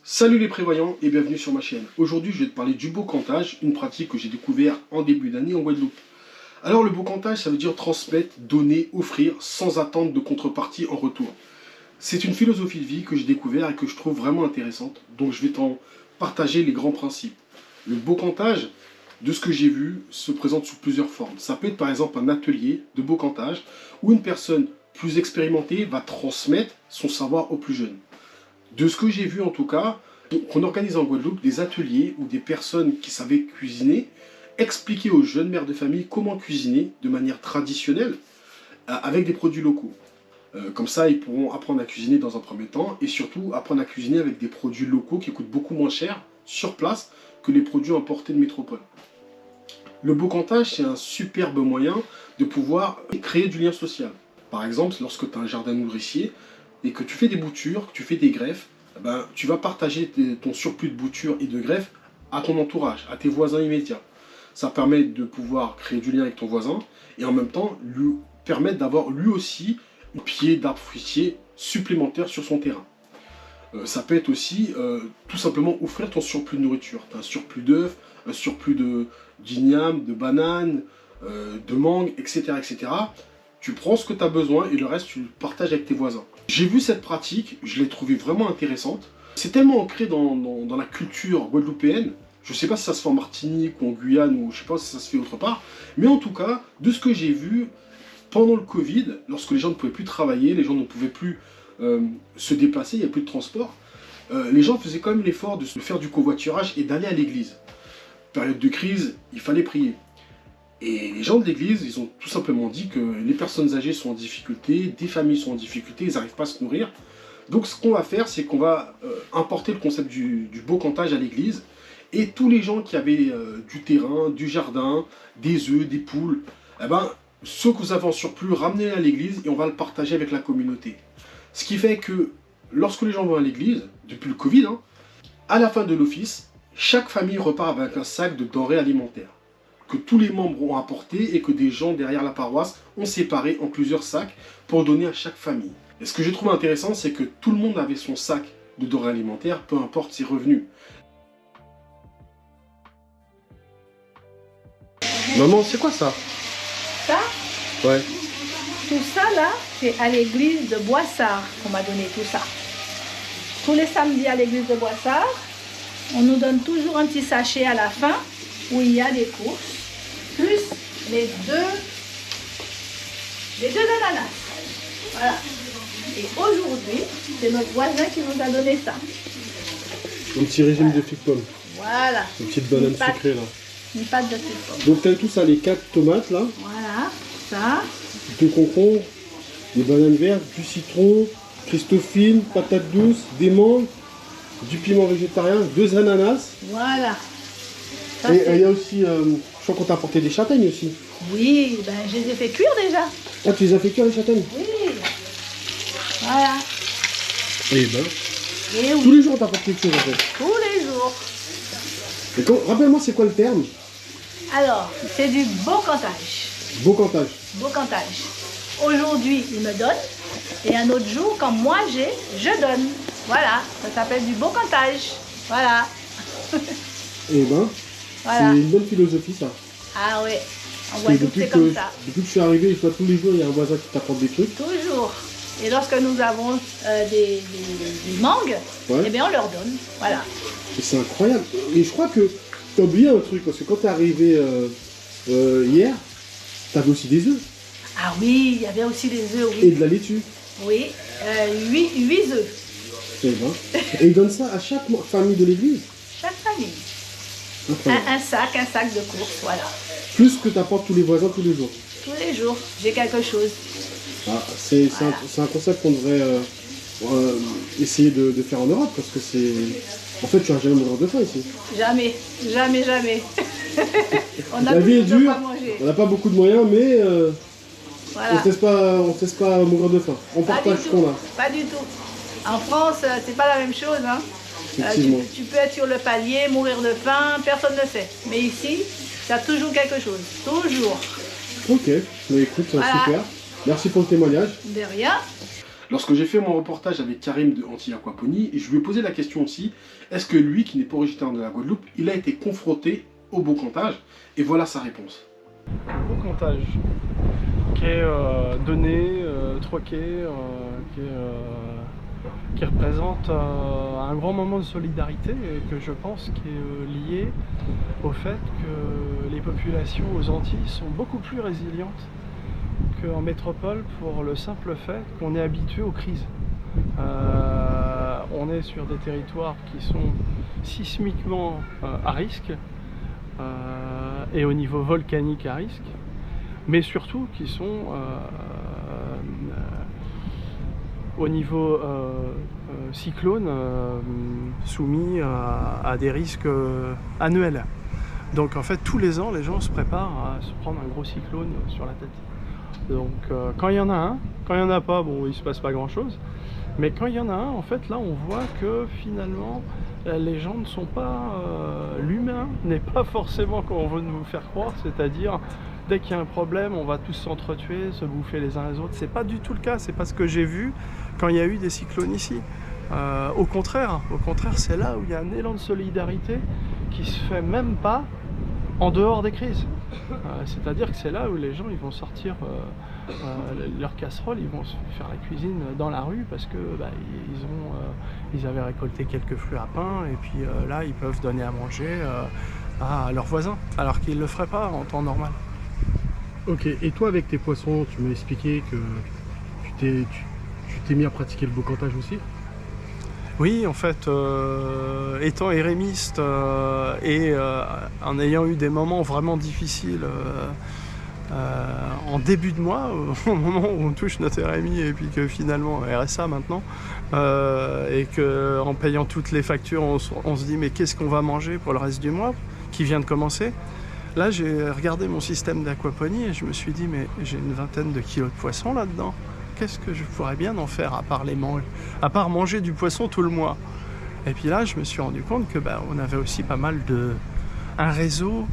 Salut les prévoyants et bienvenue sur ma chaîne. Aujourd'hui je vais te parler du boccantage, une pratique que j'ai découvert en début d'année en Guadeloupe. Alors le boccantage, ça veut dire transmettre, donner, offrir sans attendre de contrepartie en retour. C'est une philosophie de vie que j'ai découvert et que je trouve vraiment intéressante, donc je vais t'en partager les grands principes. Le boccantage, de ce que j'ai vu, se présente sous plusieurs formes. Ça peut être par exemple un atelier de boccantage où une personne plus expérimentée va transmettre son savoir aux plus jeunes. De ce que j'ai vu en tout cas, qu'on organise en Guadeloupe des ateliers où des personnes qui savaient cuisiner expliquaient aux jeunes mères de famille comment cuisiner de manière traditionnelle avec des produits locaux. Comme ça, ils pourront apprendre à cuisiner dans un premier temps et surtout apprendre à cuisiner avec des produits locaux qui coûtent beaucoup moins cher sur place que les produits importés de métropole. Le boccantage, c'est un superbe moyen de pouvoir créer du lien social. Par exemple, lorsque tu as un jardin nourricier, et que tu fais des boutures, que tu fais des greffes, ben, tu vas partager ton surplus de boutures et de greffes à ton entourage, à tes voisins immédiats. Ça permet de pouvoir créer du lien avec ton voisin et en même temps lui permettre d'avoir lui aussi un pied d'arbre fruitier supplémentaire sur son terrain. Ça peut être aussi tout simplement offrir ton surplus de nourriture. Tu as un surplus d'œufs, un surplus d'igname, de bananes, de mangue, etc., etc. Tu prends ce que tu as besoin et le reste tu le partages avec tes voisins. J'ai vu cette pratique, je l'ai trouvée vraiment intéressante. C'est tellement ancré dans la culture guadeloupéenne. Je ne sais pas si ça se fait en Martinique ou en Guyane ou je ne sais pas si ça se fait autre part. Mais en tout cas, de ce que j'ai vu, pendant le Covid, lorsque les gens ne pouvaient plus travailler, les gens ne pouvaient plus se déplacer, il n'y a plus de transport, les gens faisaient quand même l'effort de se faire du covoiturage et d'aller à l'église. Période de crise, il fallait prier. Et les gens de l'église, ils ont tout simplement dit que les personnes âgées sont en difficulté, des familles sont en difficulté, ils n'arrivent pas à se nourrir. Donc ce qu'on va faire, c'est qu'on va importer le concept du boccantage à l'église. Et tous les gens qui avaient du terrain, du jardin, des œufs, des poules, eh ben, ceux que vous avez en surplus, ramenez-les à l'église et on va le partager avec la communauté. Ce qui fait que lorsque les gens vont à l'église, depuis le Covid, à la fin de l'office, chaque famille repart avec un sac de denrées alimentaires que tous les membres ont apporté et que des gens derrière la paroisse ont séparé en plusieurs sacs pour donner à chaque famille. Et ce que j'ai trouvé intéressant, c'est que tout le monde avait son sac de denrées alimentaires, peu importe ses revenus. Maman, c'est quoi ça? Ça? Ouais. Tout ça là, c'est à l'église de Boissard qu'on m'a donné tout ça. Tous les samedis à l'église de Boissard, on nous donne toujours un petit sachet à la fin où il y a des courses, plus les deux ananas. Voilà. Et aujourd'hui, c'est notre voisin qui nous a donné ça. Un petit régime de fig pomme. Voilà. Une petite banane sucrée là. Une pâte de fig pomme. Donc t'as tout ça, les 4 tomates là. Voilà, ça. 2 concombres, des bananes vertes, du citron, christophine, patates douces, des mangues, du piment végétarien, 2 ananas. Voilà. Ça, et il y a aussi, je crois qu'on t'a apporté des châtaignes aussi. Oui, ben je les ai fait cuire déjà. Ah, tu les as fait cuire les châtaignes? Oui. Voilà. Eh ben, Et oui. tous les jours on t'apporte quelque chose en fait. Tous les jours. Et rappelle-moi c'est quoi le terme? Alors, c'est du boccantage. Boccantage. Boccantage. Aujourd'hui, il me donne. Et un autre jour, quand moi j'ai, je donne. Voilà, ça s'appelle du boccantage. Voilà. Eh ben, Voilà. c'est une bonne philosophie ça. Ah ouais, en Parce que Guadeloupe, c'est comme ça. depuis que je suis arrivé, je vois tous les jours, il y a un voisin qui t'apporte des trucs. Toujours. Et lorsque nous avons des mangues, Ouais. eh bien on leur donne. Voilà. Et c'est incroyable. Et je crois que t'as oublié un truc, parce que quand t'es arrivé hier, t'avais aussi des œufs. Ah oui, il y avait aussi des œufs, Et oui. de la laitue. Oui, 8 œufs. Eh ben. Et ils donnent ça à chaque famille de l'église. Chaque famille. Incroyable. Un sac de course, voilà. Plus que t'apportes tous les voisins tous les jours. Tous les jours, j'ai quelque chose. Ah, c'est Voilà. un concept qu'on devrait essayer de faire en Europe, parce que c'est... En fait, tu vas jamais mourir de faim ici. Jamais, jamais, jamais. On a La vie est toujours de dure, quoi manger. on n'a pas beaucoup de moyens, mais Voilà. on ne cesse pas mourir de faim. On Pas partage du ce tout. qu'on a. Pas du tout. En France, c'est pas la même chose. Hein. Effectivement. Tu peux être sur le palier, mourir de faim, personne ne sait. Mais ici, tu as toujours quelque chose. Toujours. Ok, mais écoute, Voilà. super. Merci pour le témoignage. De rien. Lorsque j'ai fait mon reportage avec Karim de Anti-Aquaponie, je lui ai posé la question aussi, est-ce que lui, qui n'est pas originaire de la Guadeloupe, il a été confronté au bocantage? Et voilà sa réponse. Le bocantage, qui est donné, troqué, qui représente un grand moment de solidarité et que je pense qui est lié au fait que les populations aux Antilles sont beaucoup plus résilientes qu'en métropole pour le simple fait qu'on est habitué aux crises. On est sur des territoires qui sont sismiquement à risque et au niveau volcanique à risque, mais surtout qui sont au niveau cyclone soumis à des risques annuels. Donc en fait tous les ans les gens se préparent à se prendre un gros cyclone sur la tête. Donc quand il y en a un, quand il n'y en a pas, bon il se passe pas grand chose, mais quand il y en a un, en fait là on voit que finalement les gens ne sont pas, l'humain n'est pas forcément comme on veut nous faire croire, c'est-à-dire dès qu'il y a un problème, on va tous s'entretuer, se bouffer les uns les autres. C'est pas du tout le cas, c'est pas ce que j'ai vu quand il y a eu des cyclones ici. Au contraire, c'est là où il y a un élan de solidarité qui se fait même pas en dehors des crises. C'est-à-dire que c'est là où les gens ils vont sortir leur casserole, ils vont se faire la cuisine dans la rue parce que ils avaient récolté quelques fruits à pain et puis là ils peuvent donner à manger à leurs voisins alors qu'ils ne le feraient pas en temps normal. Ok, et toi avec tes poissons, tu m'as expliqué que tu t'es mis à pratiquer le bocantage aussi? Oui, en fait, étant érémiste et en ayant eu des moments vraiment difficiles en début de mois, au moment où on touche notre RMI et puis que finalement RSA maintenant, et qu'en payant toutes les factures, on se dit mais qu'est-ce qu'on va manger pour le reste du mois qui vient de commencer? Là, j'ai regardé mon système d'aquaponie et je me suis dit mais j'ai une vingtaine de kilos de poissons là-dedans. Qu'est-ce que je pourrais bien en faire à part manger du poisson tout le mois? Et puis là, je me suis rendu compte que on avait aussi pas mal un réseau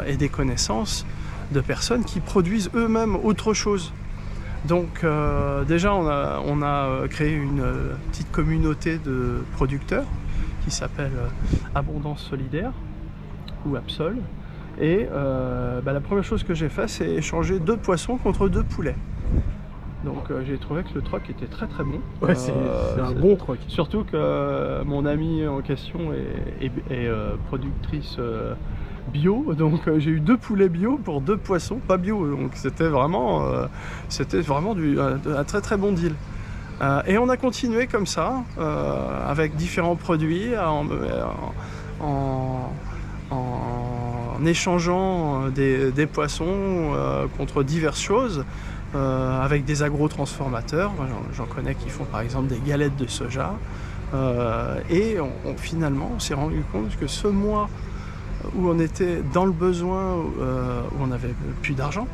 et des connaissances de personnes qui produisent eux-mêmes autre chose. Donc déjà, on a créé une petite communauté de producteurs qui s'appelle Abondance Solidaire ou Absol. Et la première chose que j'ai fait, c'est échanger 2 poissons contre 2 poulets. Donc j'ai trouvé que le troc était très très bon. Ouais, c'est un bon troc. Surtout que mon amie en question est productrice bio, donc j'ai eu 2 poulets bio pour 2 poissons pas bio. Donc c'était vraiment un très très bon deal. Et on a continué comme ça, avec différents produits, en échangeant des poissons contre diverses choses. Avec des agrotransformateurs, j'en connais qui font par exemple des galettes de soja, et finalement on s'est rendu compte que ce mois où on était dans le besoin, où on n'avait plus d'argent,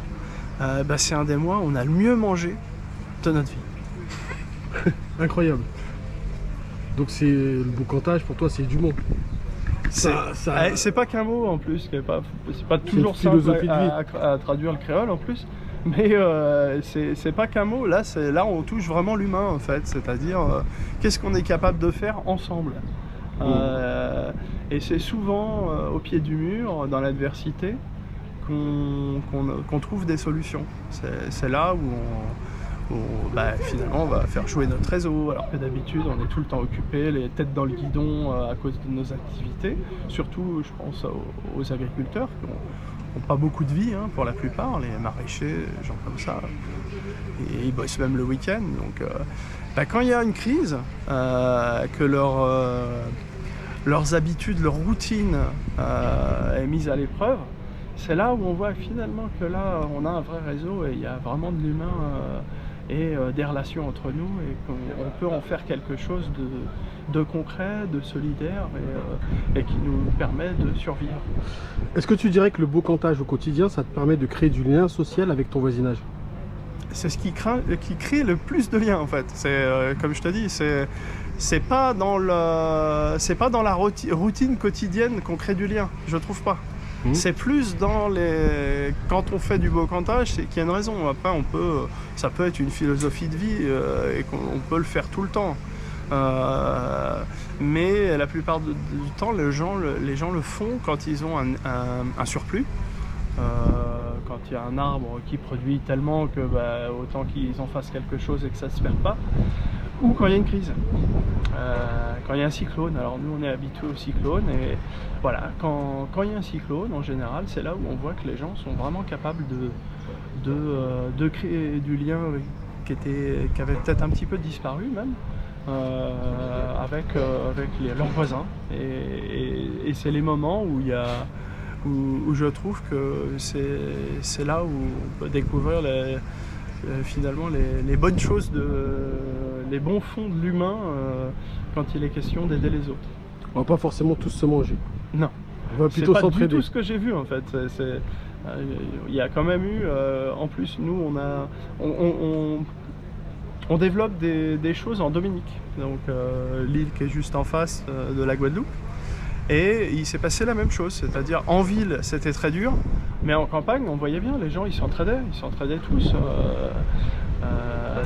c'est un des mois où on a le mieux mangé de notre vie. Incroyable. Donc c'est le bocantage pour toi, c'est du mot. C'est pas qu'un mot en plus, c'est pas toujours simple à traduire le créole en plus. Mais c'est pas qu'un mot, là on touche vraiment l'humain en fait, c'est-à-dire qu'est-ce qu'on est capable de faire ensemble. Et c'est souvent au pied du mur, dans l'adversité, qu'on trouve des solutions. C'est là où finalement on va faire jouer notre réseau, alors que d'habitude on est tout le temps occupé, les têtes dans le guidon à cause de nos activités, surtout je pense aux agriculteurs qui n'ont pas beaucoup de vie pour la plupart, les maraîchers, gens comme ça, et ils bossent même le week-end. Donc quand il y a une crise, que leurs habitudes, leur routine est mise à l'épreuve, c'est là où on voit finalement que là on a un vrai réseau et il y a vraiment de l'humain et des relations entre nous et qu'on peut en faire quelque chose de concret, de solidaire et qui nous permet de survivre. Est-ce que tu dirais que le bocantage au quotidien, ça te permet de créer du lien social avec ton voisinage? C'est ce qui crée le plus de liens en fait. C'est comme je te dis, c'est pas dans la routine quotidienne qu'on crée du lien, je trouve pas. C'est plus dans les... Quand on fait du bocantage, c'est qu'il y a une raison. Après, ça peut être une philosophie de vie et qu'on peut le faire tout le temps. Mais la plupart du temps, les gens le font quand ils ont un surplus. Quand il y a un arbre qui produit tellement que autant qu'ils en fassent quelque chose et que ça ne se perd pas. Ou quand il y a une crise, quand il y a un cyclone. Alors nous on est habitués au cyclone et voilà, quand il y a un cyclone en général, c'est là où on voit que les gens sont vraiment capables de créer du lien qui avait peut-être un petit peu disparu même avec leurs voisins. Et c'est les moments où où je trouve que c'est là où on peut découvrir finalement les bonnes choses, les bons fonds de l'humain quand il est question d'aider les autres. On va pas forcément tous se manger. Non, On va plutôt c'est pas du s'entraider. tout ce que j'ai vu en fait. Il y a quand même eu, en plus nous on développe des choses en Dominique, donc l'île qui est juste en face de la Guadeloupe. Et il s'est passé la même chose, c'est-à-dire en ville c'était très dur, mais en campagne on voyait bien, les gens ils s'entraidaient tous.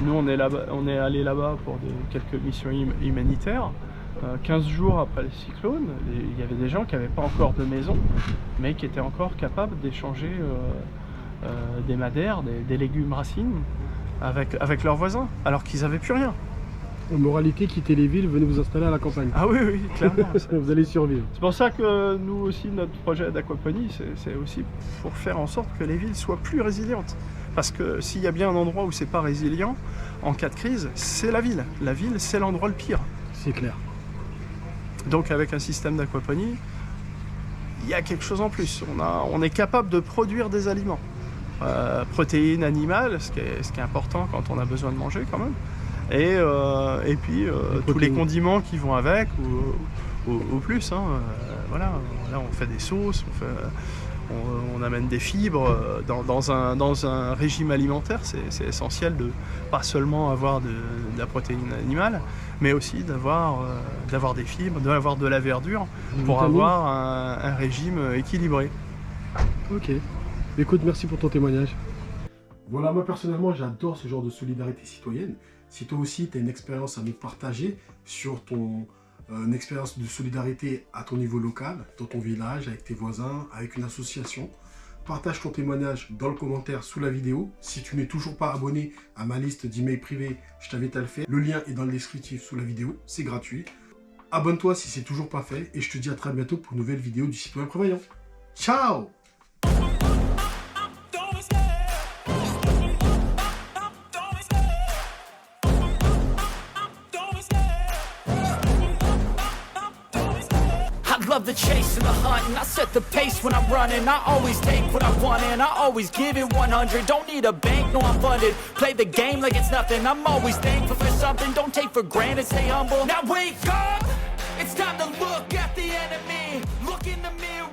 Nous on est allé là-bas pour quelques missions humanitaires. 15 jours après le cyclone, il y avait des gens qui n'avaient pas encore de maison, mais qui étaient encore capables d'échanger des madères, des légumes racines avec leurs voisins, alors qu'ils n'avaient plus rien. En moralité, quittez les villes, venez vous installer à la campagne. Ah oui, clairement. Vous allez survivre. C'est pour ça que nous aussi, notre projet d'aquaponie, c'est aussi pour faire en sorte que les villes soient plus résilientes. Parce que s'il y a bien un endroit où c'est pas résilient, en cas de crise, c'est la ville. La ville, c'est l'endroit le pire. C'est clair. Donc avec un système d'aquaponie, il y a quelque chose en plus. On est capable de produire des aliments. Protéines animales, ce qui est important quand on a besoin de manger quand même. Et puis tous les condiments qui vont avec, ou plus. Voilà, là on fait des sauces, on amène des fibres. Dans un régime alimentaire, c'est essentiel de pas seulement avoir de la protéine animale, mais aussi d'avoir des fibres, d'avoir de la verdure pour avoir un régime équilibré. Ok. Écoute, merci pour ton témoignage. Voilà, moi personnellement, j'adore ce genre de solidarité citoyenne. Si toi aussi, tu as une expérience à nous partager sur ton expérience de solidarité à ton niveau local, dans ton village, avec tes voisins, avec une association, partage ton témoignage dans le commentaire sous la vidéo. Si tu n'es toujours pas abonné à ma liste d'emails privés, je t'invite à le faire. Le lien est dans le descriptif sous la vidéo, c'est gratuit. Abonne-toi si c'est toujours pas fait et je te dis à très bientôt pour une nouvelle vidéo du Citoyen Prévoyant. Ciao! Love the chase and the hunt, and I set the pace when I'm running. I always take what I want and I always give it 100. Don't need a bank, no I'm funded. Play the game like it's nothing. I'm always thankful for something. Don't take for granted, stay humble. Now wake up, it's time to look at the enemy. Look in the mirror.